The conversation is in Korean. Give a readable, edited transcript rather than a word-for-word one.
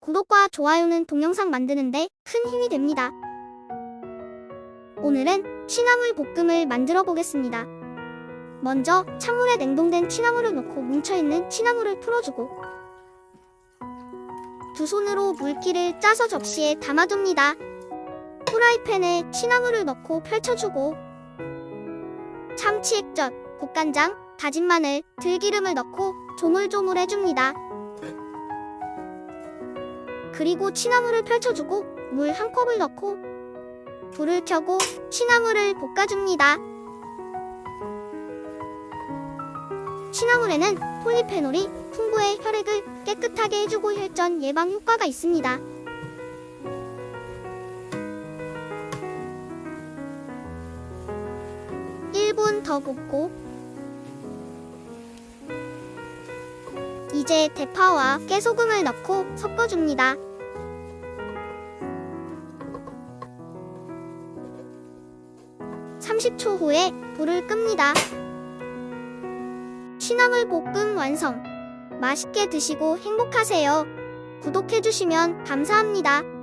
구독과 좋아요는 동영상 만드는데 큰 힘이 됩니다. 오늘은 취나물 볶음을 만들어 보겠습니다. 먼저 찬물에 냉동된 취나물을 넣고 뭉쳐있는 취나물을 풀어주고 두 손으로 물기를 짜서 접시에 담아둡니다. 프라이팬에 취나물을 넣고 펼쳐주고 참치 액젓, 국간장, 다진 마늘, 들기름을 넣고 조물조물 해줍니다. 그리고 취나물을 펼쳐주고 물 한 컵을 넣고 불을 켜고 취나물을 볶아줍니다. 취나물에는 폴리페놀이 풍부해 혈액을 깨끗하게 해주고 혈전 예방 효과가 있습니다. (1분) 더 볶고 이제 대파와 깨소금을 넣고 섞어줍니다. (30초) 후에 불을 끕니다. 취나물 볶음 완성! 맛있게 드시고 행복하세요. 구독해주시면 감사합니다.